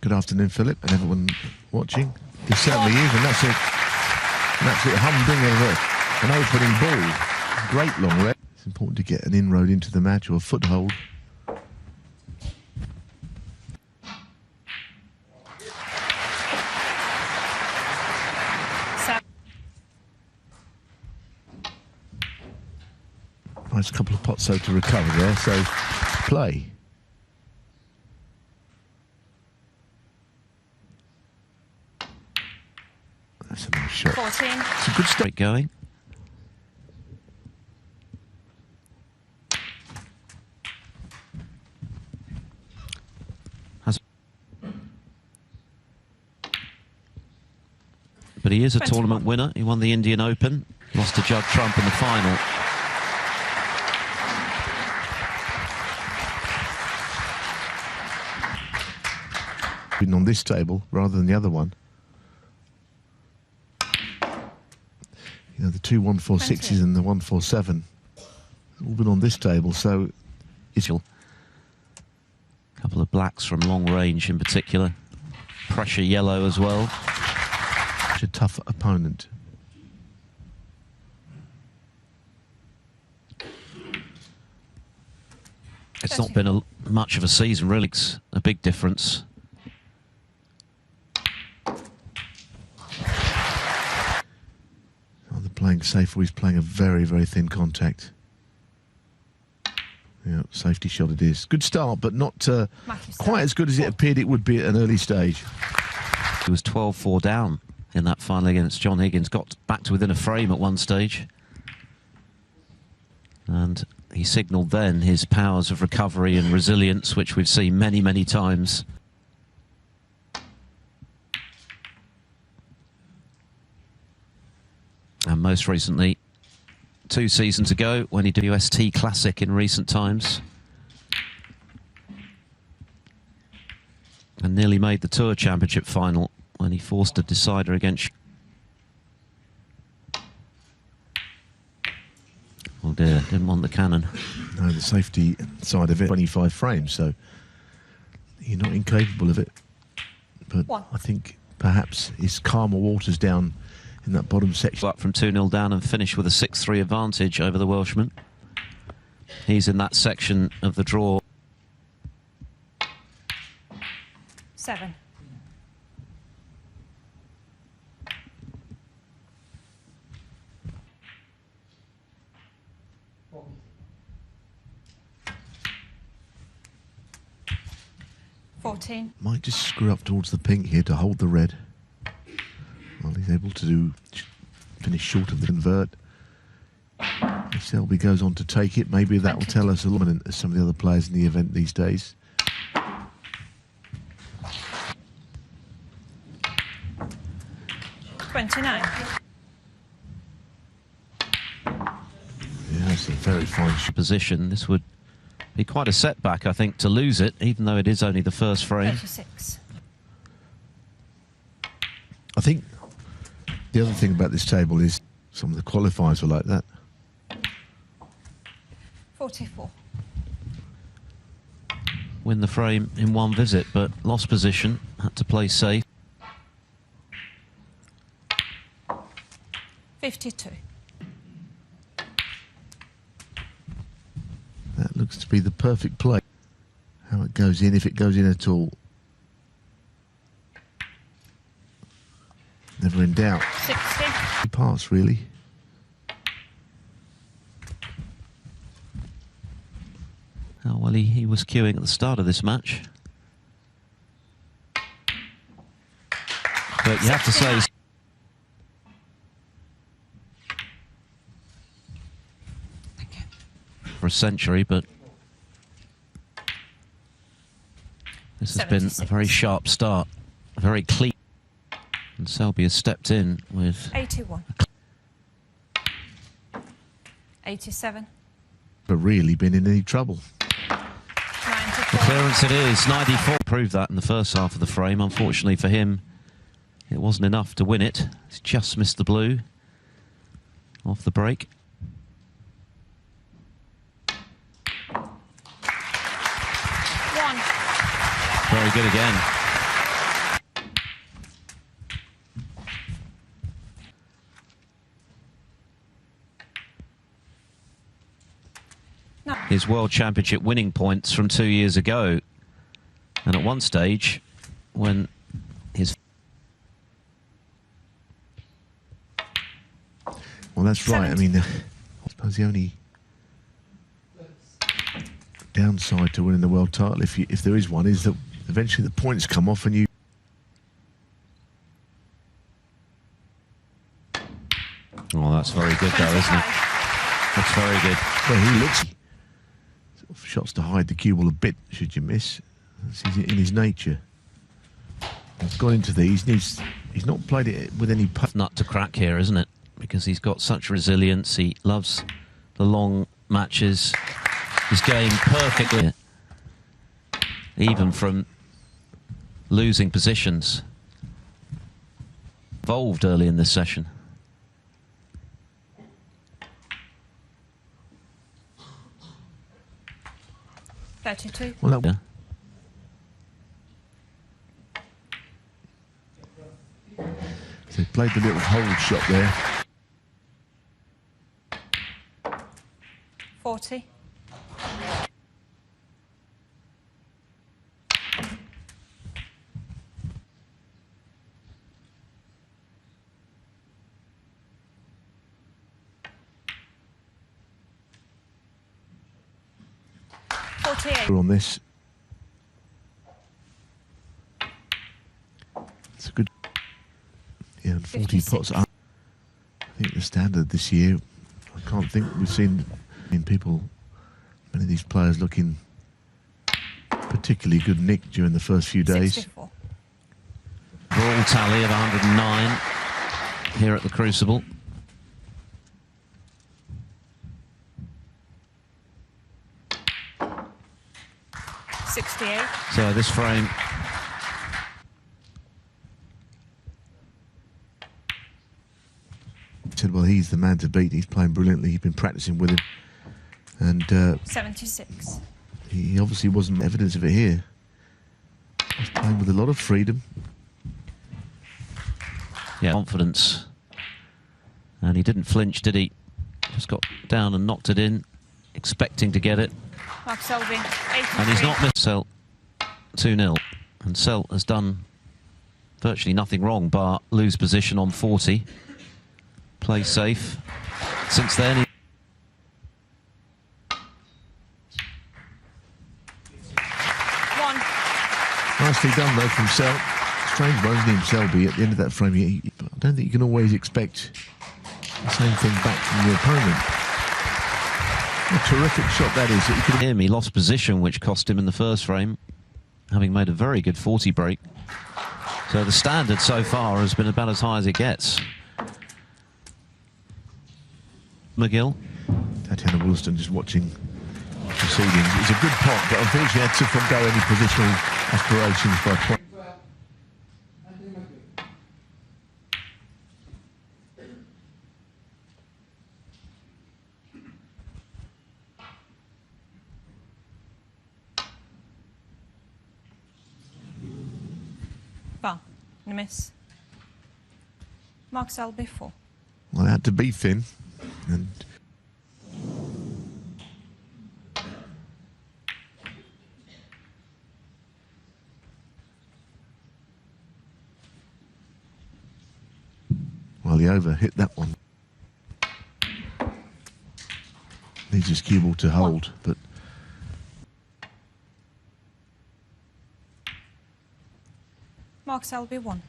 Good afternoon, Philip, and everyone watching. There certainly is, and that's an absolute humdinger of an opening ball. Great long leg. It's important to get an inroad into the match or a foothold. Nice couple of pots so to recover there, so play. That's a nice shot. 14. It's a good start going. But he is a 21. tournament winner. He won the Indian Open, lost to Judd Trump in the final. Been on this table rather than the other one. You know, the two 146s and the 147 all been on this table, so it's A couple of blacks from long range in particular. Pressure yellow as well. a tough opponent. It's not been much of a season, really. It's a big difference. Oh, they're playing safe, or he's playing a very, very thin contact. Yeah, safety shot it is. Good start, but not quite as good as it appeared it would be at an early stage. He was 12-4 down in that final against John Higgins. Got back to within a frame at one stage. And he signalled then his powers of recovery and resilience, which we've seen many, many times. And most recently, 2 seasons ago, when he did the UST Classic in recent times. And nearly made the Tour Championship final when he forced a decider against... Oh dear, didn't want the cannon. No, the safety side of it, 25 frames, so you're not incapable of it. But I think perhaps it's calmer waters down in that bottom section. Up from 2-0 down and finished with a 6-3 advantage over the Welshman. He's in that section of the draw. 7. Might just screw up towards the pink here to hold the red. Well, he's able to finish short of the convert. If Selby goes on to take it, maybe that will tell us a lot as some of the other players in the event these days. $29. Yeah, that's a very fine shot. Position. This would be quite a setback, I think, to lose it, even though it is only the first frame. 36. I think the other thing about this table is some of the qualifiers were like that. 44. Win the frame in one visit, but lost position, had to play safe. 52. That looks to be the perfect play. How it goes in, if it goes in at all. Never in doubt. 60. Pass, really. Oh, well, he was queuing at the start of this match. But you have to say... for a century, but this has been a very sharp start, very clean. And Selby has stepped in with 81. 87. But really been in any trouble. 94. the clearance it is. 94 proved that in the first half of the frame. Unfortunately for him, it wasn't enough to win it. He's just missed the blue off the break. Very good again. his World Championship winning points from 2 years ago. And at one stage, when his... Well, that's right. I mean, I suppose the only downside to winning the world title, if there is one, is that eventually the points come off and you... Oh, that's very good though, isn't it? That's very good. Well, he looks... Sort of shots to hide the cue ball a bit, should you miss. That's in his nature. He's gone into these, he's not played it with any... Nut to crack here, isn't it? Because he's got such resilience, he loves the long matches. His game perfectly, even from losing positions. Evolved early in this session. $32. Well, Yeah. So he played the little hold shot there. 40. On this. It's a good... Yeah, and 40 56. pots up. I think the standard this year, I can't think we've seen people, many of these players looking particularly good nick during the first few days. 64. Overall tally of 109 here at the Crucible. So this frame said, well, he's the man to beat. He's playing brilliantly. He's been practicing with him, and 76. he obviously wasn't evidence of it here. He's playing with a lot of freedom. Yeah, confidence, and he didn't flinch, did he? Just got down and knocked it in, expecting to get it. Mark Selby, 83. And he's not missed. Selt 2-0, and Selt has done virtually nothing wrong but lose position on 40. Play safe. Since then, One. Nicely done though from Selt. Strange one, isn't he, Selby? At the end of that frame, I don't think you can always expect the same thing back from your opponent. What a terrific shot that is. That you could... he lost position, which cost him in the first frame, having made a very good 40 break. So the standard so far has been about as high as it gets. McGill. Tatiana Wilston just watching proceedings. It's a good pot, but unfortunately had to forego any positional aspirations by point. Bar. And a miss. Mark Selby, 4. Well, it had to be thin. And well, he over hit that one. Needs his cue ball to hold, but Mark Selby, 1.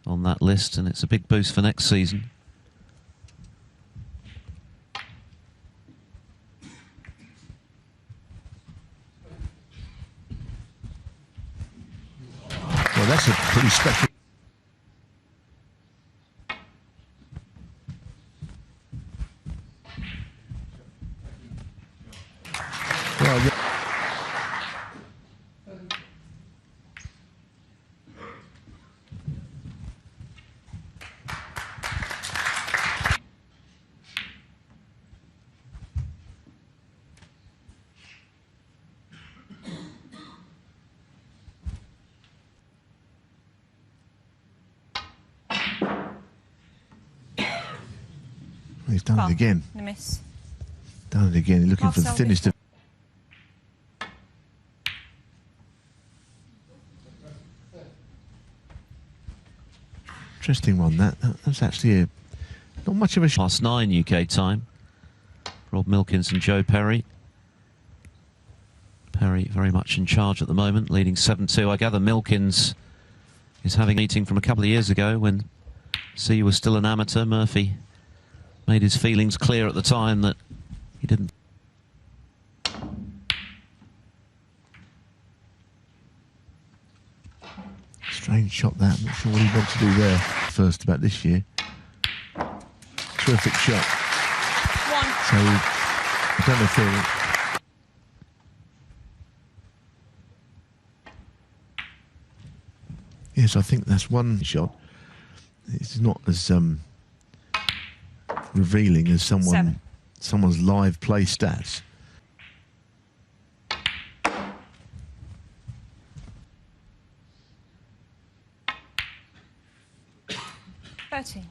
On that list, and it's a big boost for next season. well, that's a pretty special. Well, yeah. He's done it again. The miss. Done it again. He's looking Mark for the Selby. thinnest of. Interesting one. That's actually not much of a shot. +9 UK time. Rob Milkins and Joe Perry. Perry very much in charge at the moment, leading 7-2. I gather Milkins is having a meeting from a couple of years ago when C was still an amateur. Murphy made his feelings clear at the time that he didn't. Strange shot that. I'm not sure what he wants to do there. First about this year. Terrific shot. One. So I don't know if he'll. Yes, I think that's one shot. It's not as revealing as someone's live play stats. $13.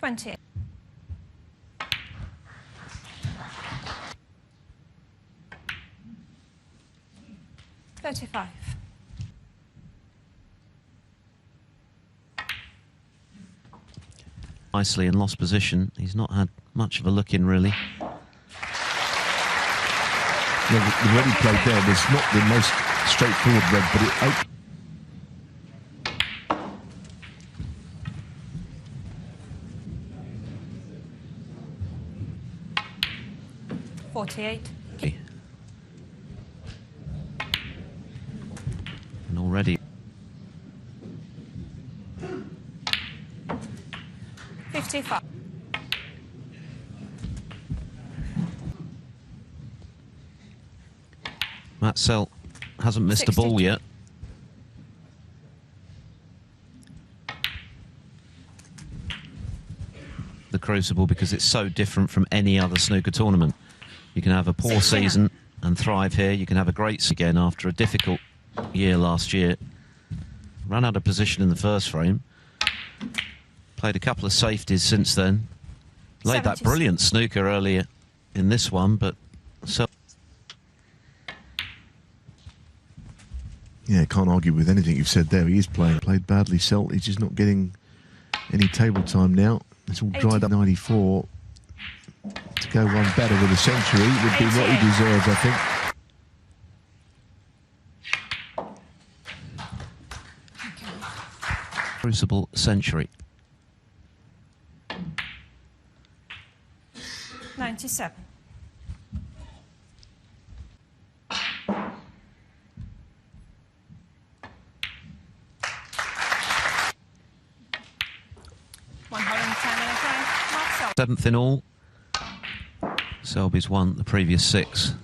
$20. $35. Nicely in lost position. He's not had much of a look in, really. Yeah, the red he played there was not the most straightforward red, but it opened. 48. And already 55. Matt Selt hasn't missed a ball 62. yet. The Crucible, because it's so different from any other snooker tournament. You can have a poor 69. season and thrive here. You can have a great season again after a difficult year last year. Ran out of position in the first frame. Played a couple of safeties since then. Laid that 76. brilliant snooker earlier in this one, but so. Yeah, can't argue with anything you've said there. He is played badly. Selt, he's just not getting any table time now. It's all dried up. 94. To go one better with a century would be what he 88. deserves, I think. Crucible century. 97. Seventh in all. Selby's won the previous 6.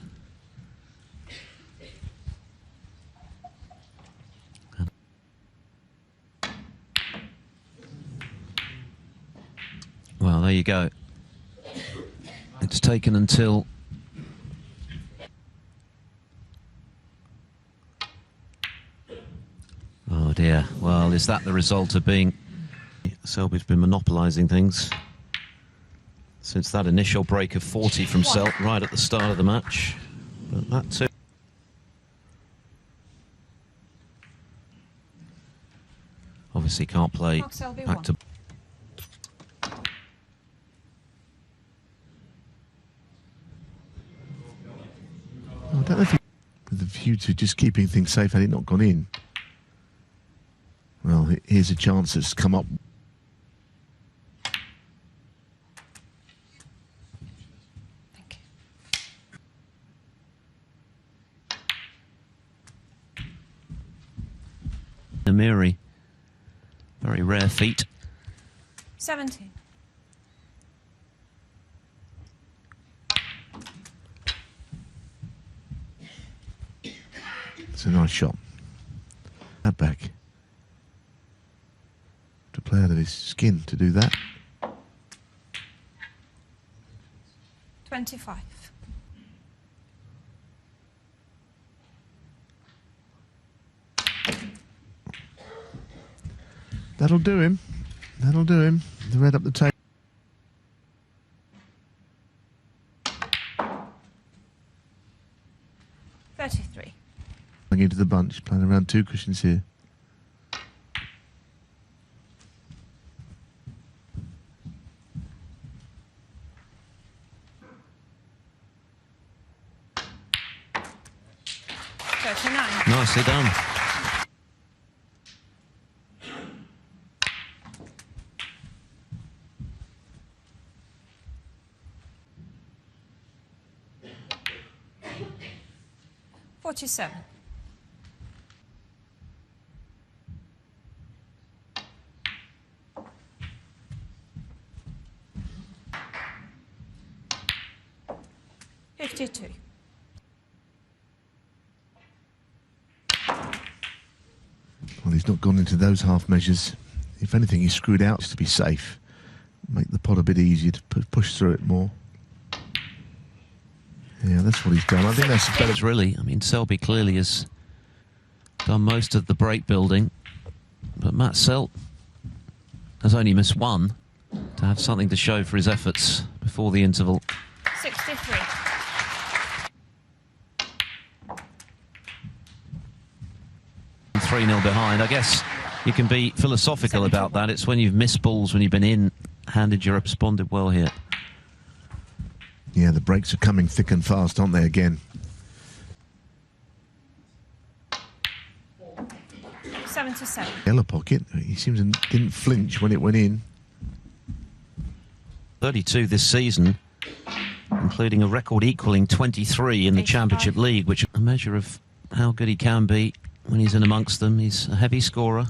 Well, there you go. It's taken until oh dear. Well, is that the result of being Selby's been monopolising things since that initial break of 40 from Selt right at the start of the match. But that too. Obviously can't play back to. I don't know if he, with the view to just keeping things safe, had it not gone in. Well, here's a chance that's come up. Thank you. Amiri. Very rare feat. 17. It's a nice shot. That back. To play out of his skin to do that. 25. That'll do him. That'll do him. The red up the table. Into the bunch, playing around 2 cushions here. Nicely done. $47. $52. Well, he's not gone into those half measures. If anything, he's screwed out just to be safe. Make the pot a bit easier to push through it more. Yeah, that's what he's done. I think that's better. It's really, I mean, Selby clearly has done most of the break building, but Matt Selt has only missed one to have something to show for his efforts before the interval. 63. Three 3-0 behind. I guess you can be philosophical about that. It's when you've missed balls, when you've been in, handed, you responded well here. Yeah, the breaks are coming thick and fast, aren't they, again? 77. Yellow pocket. He seems to didn't flinch when it went in. 32 this season, including a record equaling 23 in the 85. Championship League, which is a measure of how good he can be when he's in amongst them. He's a heavy scorer,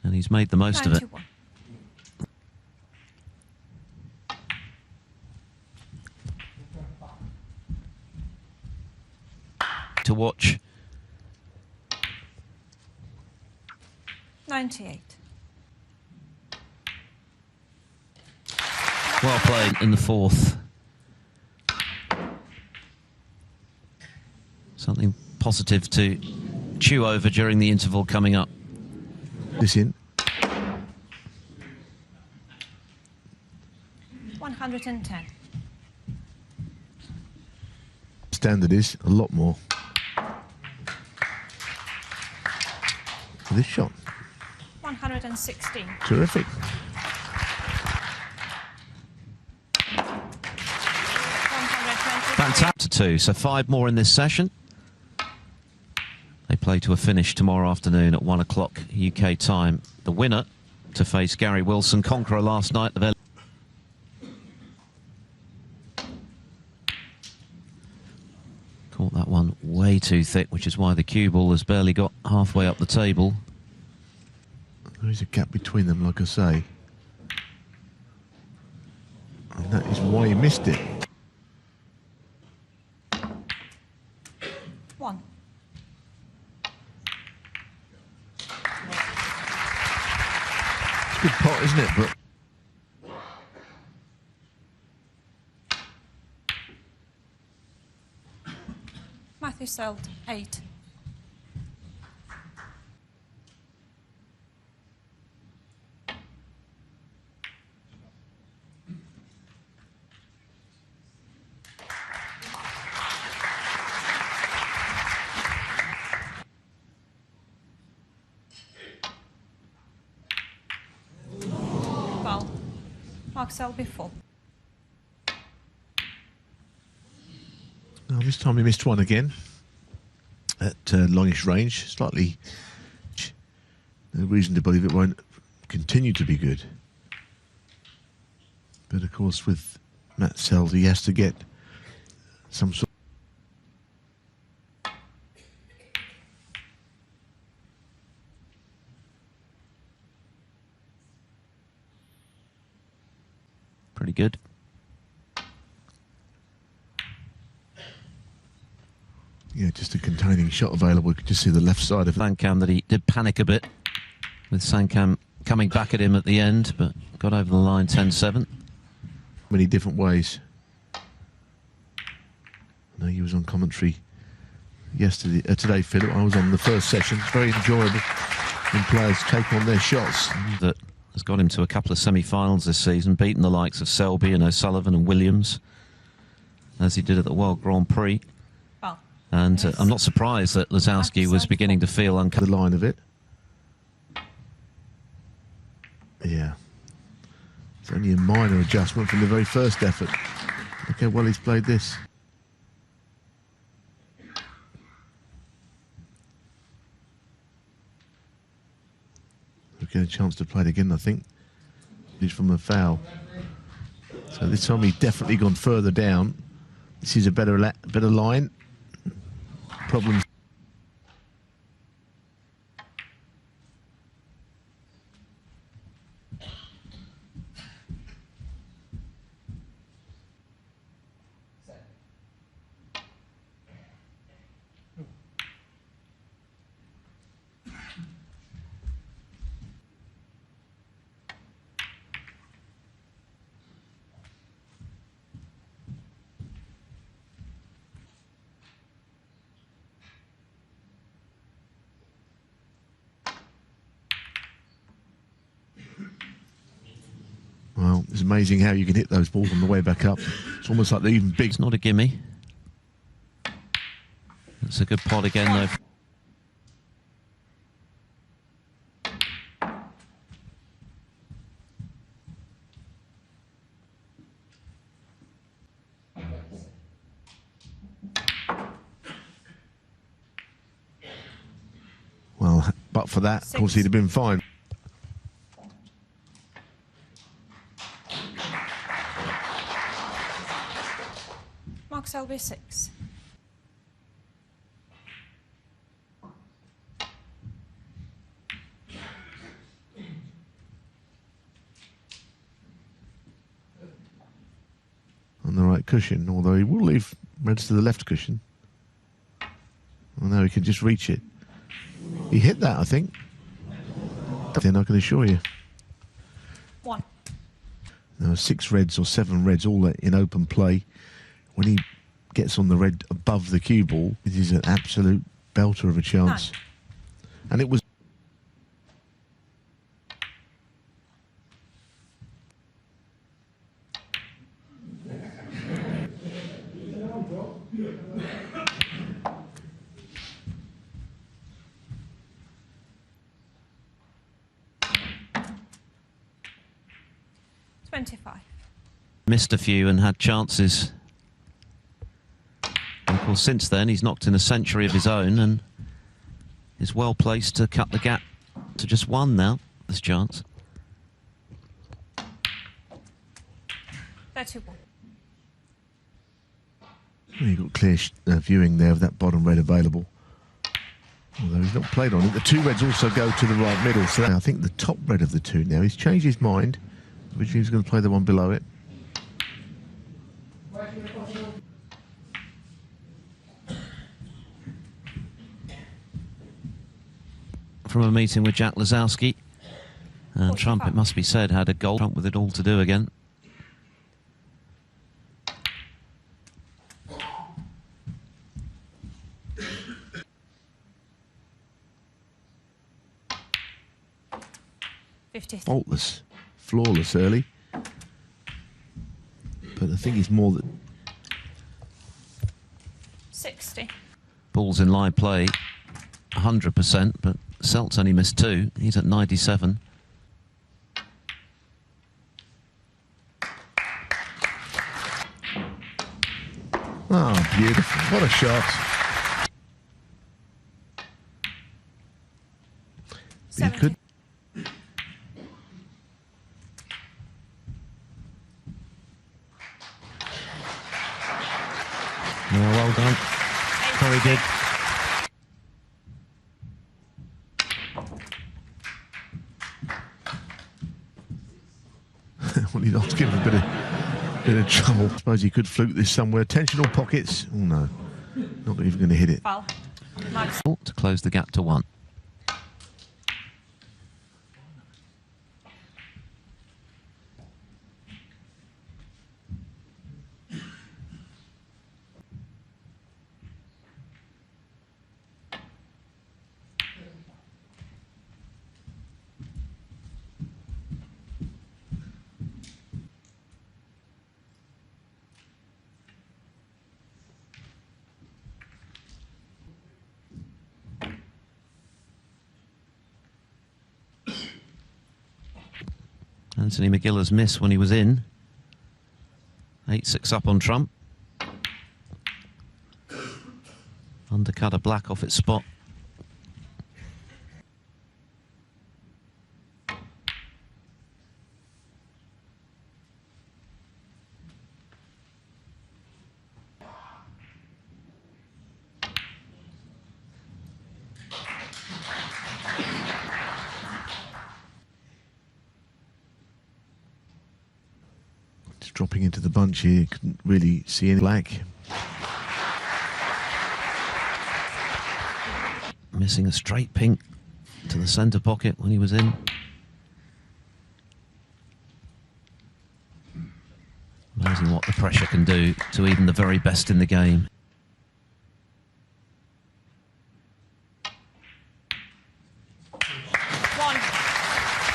and he's made the most 91. of it. To watch. 98. Well played in the fourth. Something positive to chew over during the interval coming up. This in. 110. Standard is a lot more. For this shot. 116. Terrific. 123. Fantastic. 2, so 5 more in this session. They play to a finish tomorrow afternoon at 1 o'clock UK time. The winner to face Gary Wilson, conqueror last night. Caught that one way too thick, which is why the cue ball has barely got halfway up the table. There is a gap between them, like I say. And that is why he missed it. 1. It's a good pot, isn't it? But Matthew Selt, 8. Well, Mark Selby, 4. well, this time he missed one again. At longish range, slightly. No reason to believe it won't continue to be good. But of course, with Matt Selt, he has to get some sort. Pretty good. shot available. You could just see the left side of it. Sankam that he did panic a bit with Sankam coming back at him at the end, but got over the line 10-7. Many different ways. I know you was on commentary yesterday, today, Philip. I was on the first session. It's very enjoyable when players take on their shots. That has got him to a couple of semi-finals this season, beaten the likes of Selby and O'Sullivan and Williams, as he did at the World Grand Prix. Well, and I'm not surprised that Lazowski was beginning to feel The uncomfortable. line of it. Yeah. It's only a minor adjustment from the very first effort. Look how well he's played this. We'll get a chance to play it again, I think. He's from a foul. So this time he's definitely gone further down. This is a better line. Problems. Well, it's amazing how you can hit those balls on the way back up. It's almost like they're even big. It's not a gimme. It's a good pot again, though. Well, but for that, of course, he'd have been fine. Mark Selby 6. On the right cushion, although he will leave reds to the left cushion. Well, now he can just reach it. He hit that, I think. Then I can assure you. 1. There are 6 reds or 7 reds all in open play. When he gets on the red above the cue ball, it is an absolute belter of a chance. 9. And it was. Missed a few and had chances. And of course, since then, he's knocked in a century of his own and is well placed to cut the gap to just 1 now, this chance. 31. Well, you've got clear viewing there of that bottom red available. Although he's not played on it. The 2 reds also go to the right middle. So I think the top red of the 2 now, he's changed his mind. Which he's going to play the one below it. From a meeting with Jack Lazowski. And Trump, it must be said, had a goal. Trump with it all to do again. Faultless. Flawless early. But the thing is more that 60. Ball's in live play, 100%, but Selt's only missed 2. He's at 97. Oh, beautiful. What a shot. He could. Well done. Very good. Well, he'd have to give him a bit of trouble. I suppose he could fluke this somewhere. Tensional pockets. Oh, no. Not even going to hit it. Foul. Max. To close the gap to 1. Anthony McGiller's miss when he was in. 8-6 up on trump. Undercut a black off its spot. Dropping into the bunch here, couldn't really see any black. Missing a straight pink to the centre pocket when he was in. Amazing what the pressure can do to even the very best in the game.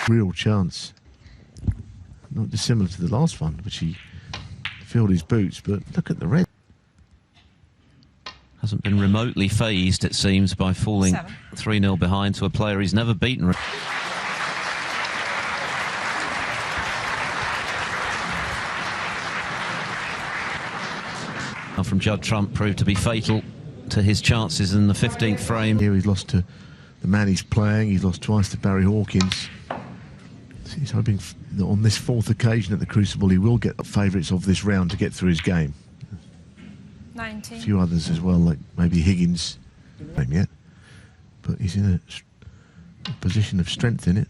Real chance. Not dissimilar to the last one, which he filled his boots, but look at the red. Hasn't been remotely phased, it seems, by falling 3-0 behind to a player he's never beaten. From Judd Trump proved to be fatal to his chances in the 15th frame. Here he's lost to the man he's playing, he's lost twice to Barry Hawkins. He's hoping that on this 4th occasion at the Crucible he will get the favourites of this round to get through his game. 19. A few others as well, like maybe Higgins, not yet, but he's in a position of strength in it.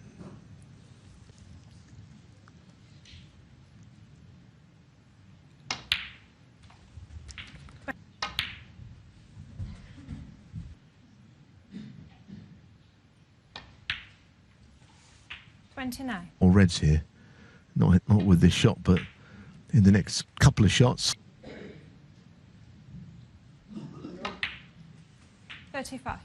Or reds here, not with this shot, but in the next couple of shots. 35.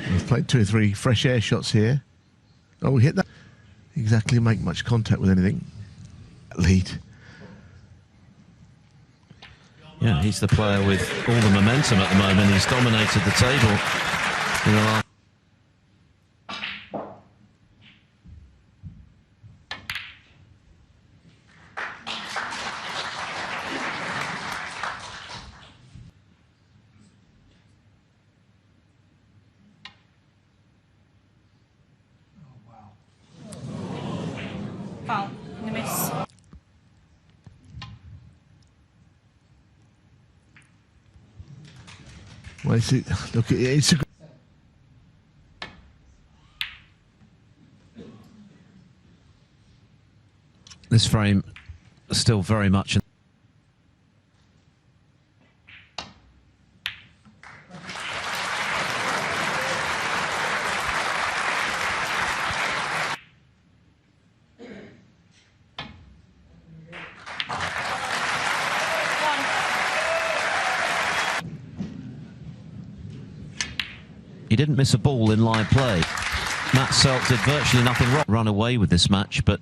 He's played 2 or 3 fresh air shots here. Oh, we hit that. Exactly make much contact with anything. Lead. Yeah, he's the player with all the momentum at the moment. He's dominated the table in the last. Foul. In the miss. Well, look, it's a. This frame still very much. He didn't miss a ball in live play. Matt Selt did virtually nothing wrong. Run away with this match, but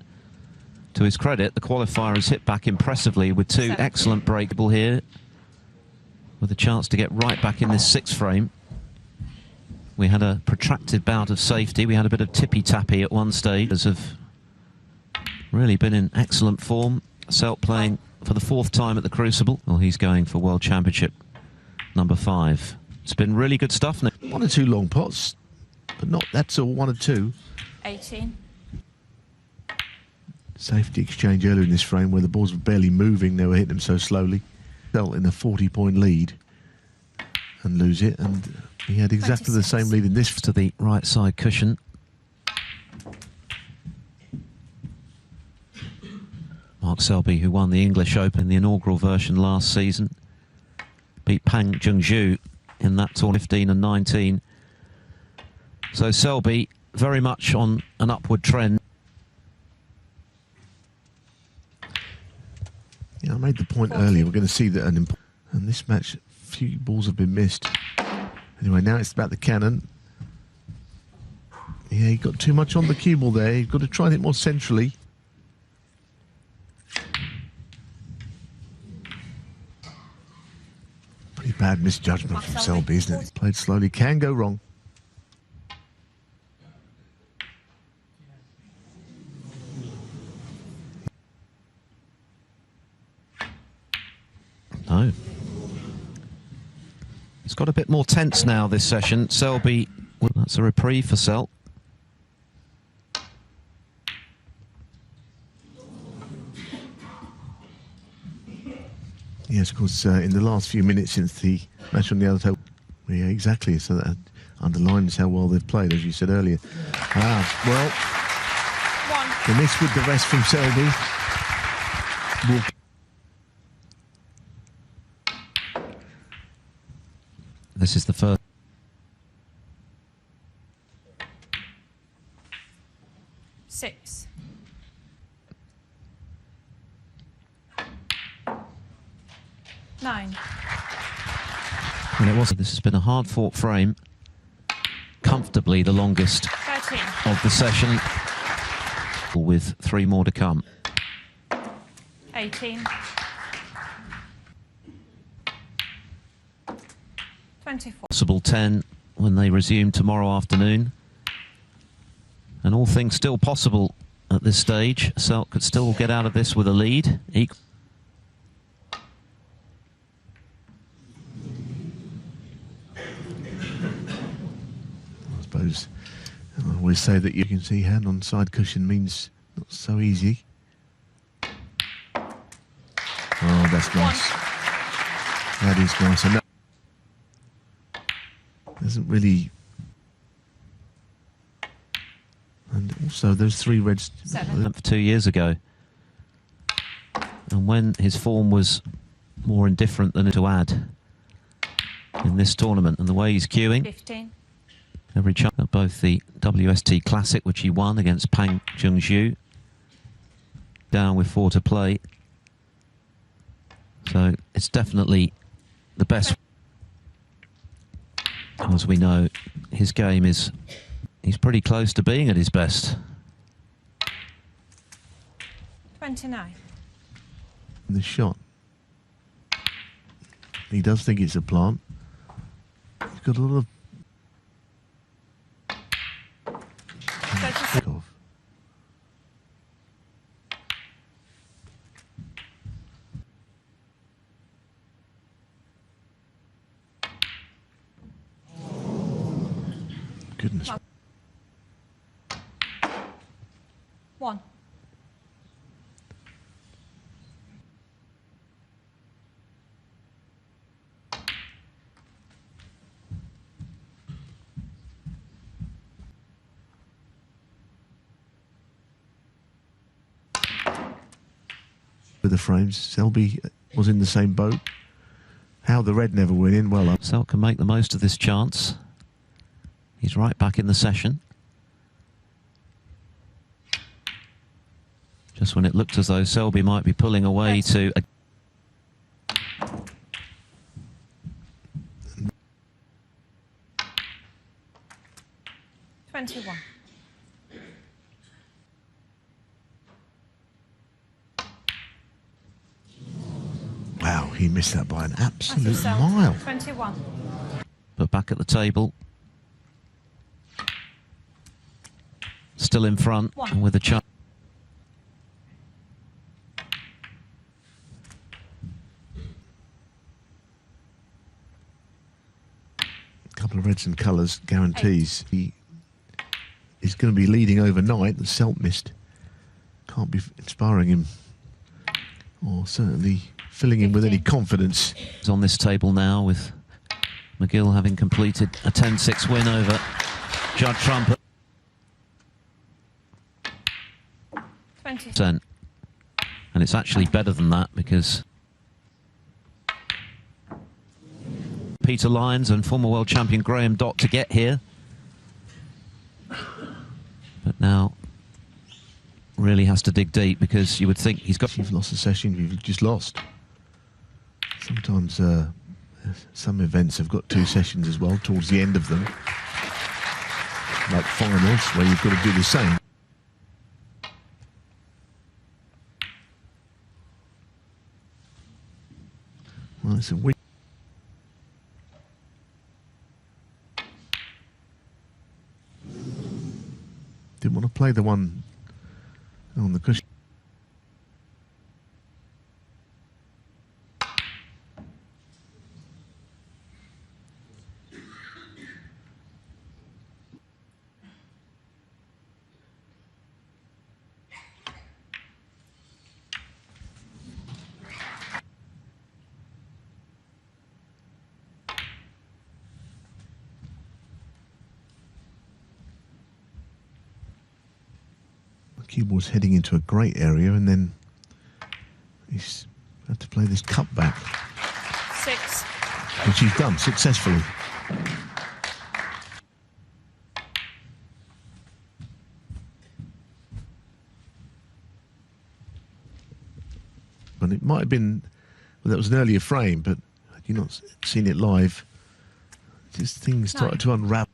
to his credit, the qualifier has hit back impressively with 2 excellent breakable here, with a chance to get right back in this 6th frame. We had a protracted bout of safety. We had a bit of tippy-tappy at one stage. Have really been in excellent form. Selt playing for the 4th time at the Crucible. Well, he's going for World Championship number 5. It's been really good stuff now. 1 or 2 long pots, but not that's all, 1 or 2. 18. Safety exchange earlier in this frame where the balls were barely moving, they were hitting them so slowly. Selt in a 40-point lead and lose it, and he had exactly 26. the same lead in this. To the right side cushion. Mark Selby, who won the English Open, the inaugural version last season, beat Pang Junxu in that tournament, 15 and 19. So Selby very much on an upward trend. Yeah, I made the point earlier, we're going to see that and this match, a few balls have been missed. Anyway, now it's about the cannon. Yeah, he got too much on the cue ball there. You've got to try it more centrally. Pretty bad misjudgment from Selby, isn't it? Played slowly, can go wrong. No. It's got a bit more tense now, this session. Selby, well, that's a reprieve for Selt. Yes, of course, in the last few minutes since the match on the other table. Yeah, exactly. So that underlines how well they've played, as you said earlier. Well, the miss with the rest from Selby. This is the first. Six. Nine. And it wasn't. This has been a hard-fought frame. Comfortably the longest 13. of the session, with 3 more to come. 18. 24. Possible 10 when they resume tomorrow afternoon. And all things still possible at this stage. Selt could still get out of this with a lead. I suppose I always say that you can see hand on side cushion means not so easy. Oh, that's nice. That is nice. And that doesn't really. And also those 3 reds. 7. 2 years ago. And when his form was more indifferent than to add in this tournament, and the way he's queuing. 15. Every chance at both the WST Classic, which he won against Pang Junxu, down with 4 to play. So it's definitely the best. As we know, his game is, he's pretty close to being at his best. 29. The shot. He does think it's a plant. He's got a lot of. 36. Goodness. 1. With the frames, Selby was in the same boat. How the red never went in, well up. Selt can make the most of this chance. He's right back in the session. Just when it looked as though Selby might be pulling away to... 21. Wow, he missed that by an absolute Selt. mile. 21. But back at the table. Still in front and with a chance. reds and colours guarantees he is going to be leading overnight. The Selt missed. Can't be inspiring him or certainly filling him with any confidence. He's on this table now with McGill having completed a 10-6 win over Judd Trump. 20. And it's actually better than that because Peter Lyons and former world champion Graham Dott to get here. But now really has to dig deep because you would think he's got... You've lost a session, you've just lost. Sometimes some events have got 2 sessions as well towards the end of them. Like finals where you've got to do the same. Well, it's a week. Didn't want to play the one on the cushion. Keyboard's heading into a great area, and then he's had to play this cut back. 6. Which he's done successfully. And it might have been, well, that was an earlier frame, but had you not seen it live, just things started to unravel.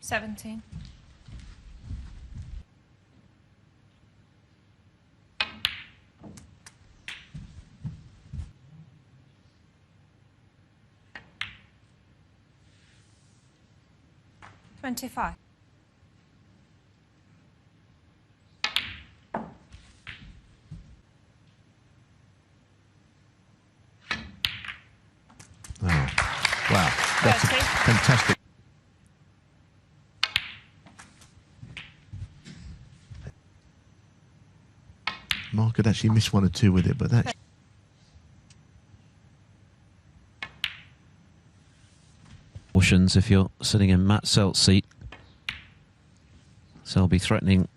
$17. $25. Oh, wow, that's a fantastic. Mark had actually missed 1 or 2 with it, but that... Cautions if you're sitting in Matt Selt's seat. Selby threatening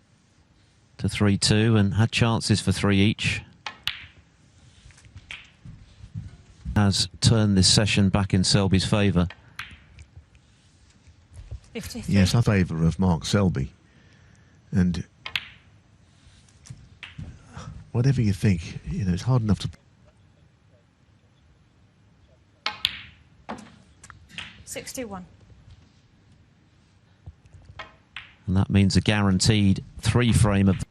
to 3-2 and had chances for 3 each. Has turned this session back in Selby's favour. Yes, I favour of Mark Selby. And whatever you think, you know, it's hard enough to... 61. And that means a guaranteed 3 frame of...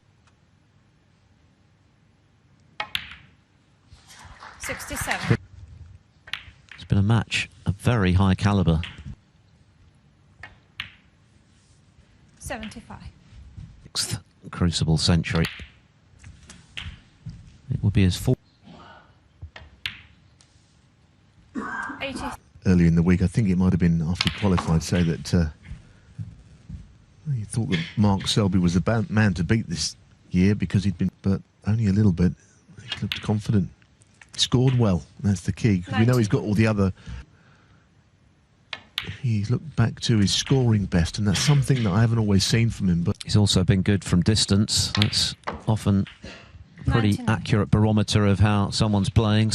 67. It's been a match of very high calibre. 75. 6th Crucible century. It will be his 4th. 80. Earlier in the week, I think it might have been after he qualified, say that he thought that Mark Selby was the man to beat this year because he'd been, but only a little bit. He looked confident. Scored well, that's the key. Because we know he's got all the other... He's looked back to his scoring best, and that's something that I haven't always seen from him. But he's also been good from distance. That's often a pretty 99. accurate barometer of how someone's playing.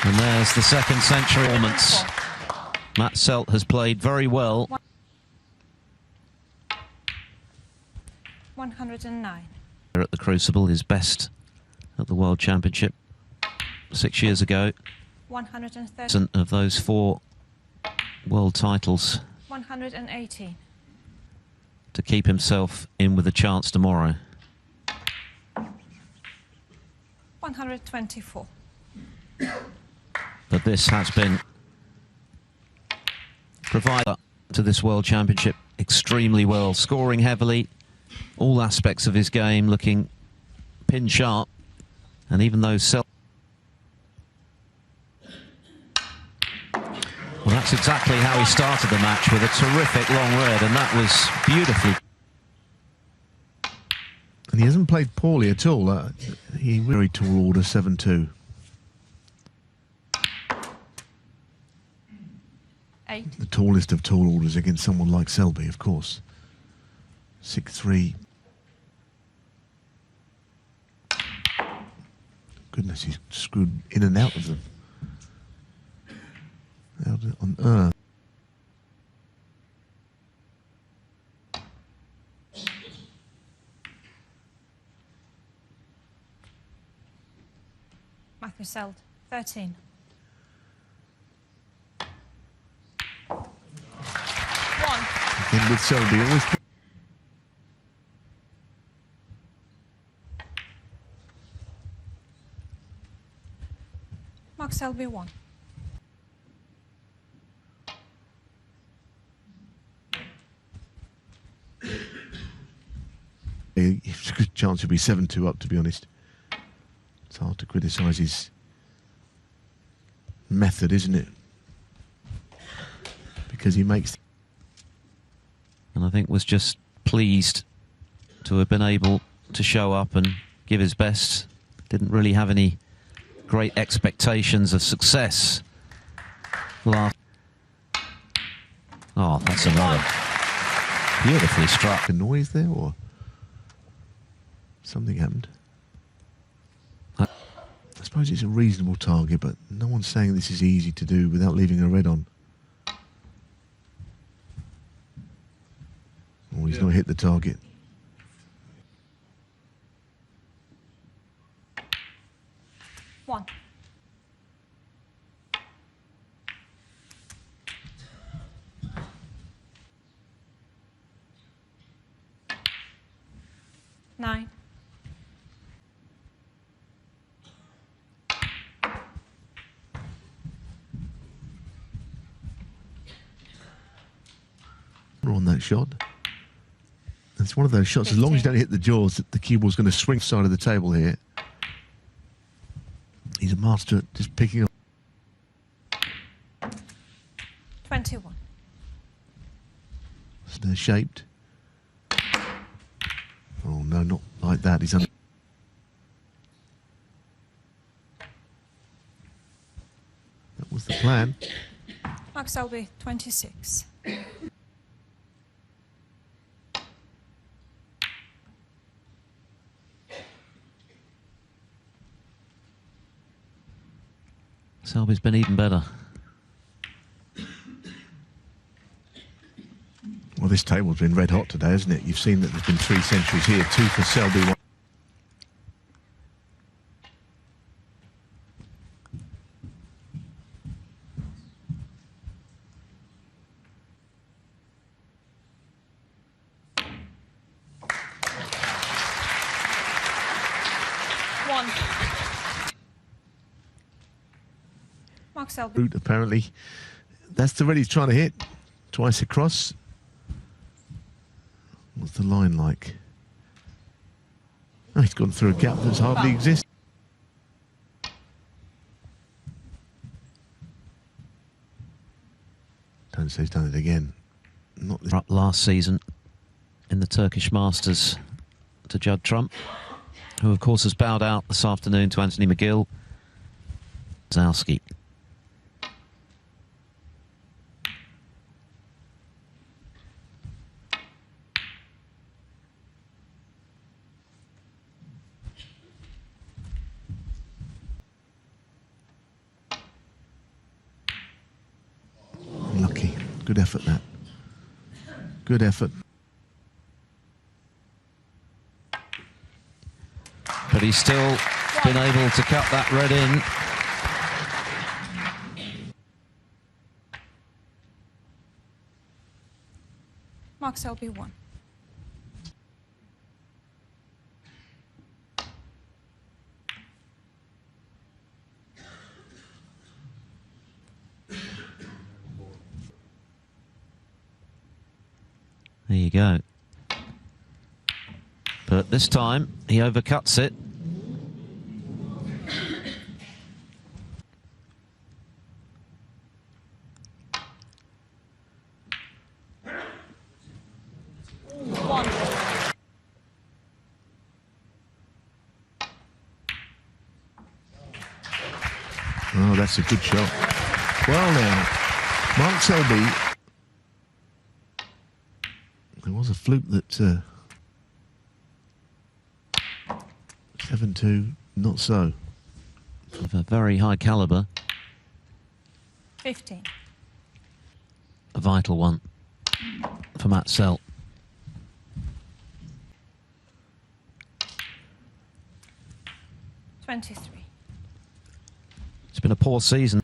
And there's the 2nd century performance. Matt Selt has played very well. 109. At the Crucible, his best at the World Championship 6 years ago. 130. Of those 4 world titles. 118. To keep himself in with a chance tomorrow. 124. But this has been provided to this World Championship extremely well, scoring heavily, all aspects of his game looking pin sharp. And even though Selt... Well, that's exactly how he started the match, with a terrific long red, and that was beautifully. And he hasn't played poorly at all. He very tall order, 7-2. 8. The tallest of tall orders against someone like Selby, of course. 6-3. Goodness, he's screwed in and out of them. How on earth? Michael Selt, 13. 1. In with Selby, always. Mark Selby, 1. It's a good chance he'll be 7-2 up, to be honest. It's hard to criticise his method, isn't it? Because he makes... And I think was just pleased to have been able to show up and give his best. Didn't really have any great expectations of success. Oh, that's another. Beautifully struck. A noise there, or something happened? I suppose it's a reasonable target, but no one's saying this is easy to do without leaving a red on. Oh, he's not hit the target. One. Nine. On that shot. It's one of those shots, as long as you don't hit the jaws, the cue ball's going to swing side of the table here. He's a master at just picking up. 21. They're shaped. Oh no, not like that. He's under. That was the plan. Mark Selby, 26. Selby's been even better. Well, this table's been red hot today, hasn't it? You've seen that there's been 3 centuries here, 2 for Selby. 1. Mark Selby. Root, apparently. That's the red he's trying to hit. Twice across. What's the line like? Oh, he's gone through a gap that's hardly exists. Don't say he's done it again. Not this. Up last season in the Turkish Masters to Judd Trump, who of course has bowed out this afternoon to Anthony McGill. Zalski. Lucky. Good effort, that. Good effort. But he's still been able to cut that red in. Mark Selby, 1. go. But this time, he overcuts it. Oh, that's a good shot. Well now, Mark Selby. There was a fluke that 7-2, not so. Of a very high caliber. 15. A vital one for Matt Selt. $23. It's been a poor season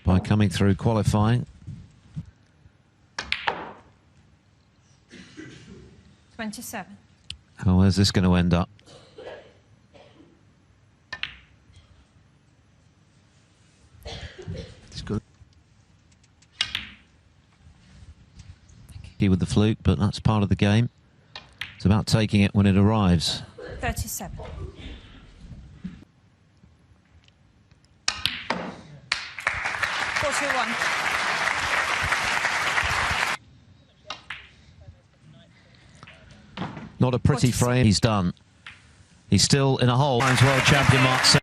by coming through qualifying. 27. Oh, where's this going to end up? It's good. He with the fluke, but that's part of the game. It's about taking it when it arrives. 37. Not a pretty frame he's done. He's still in a hole. World champion Mark Selt.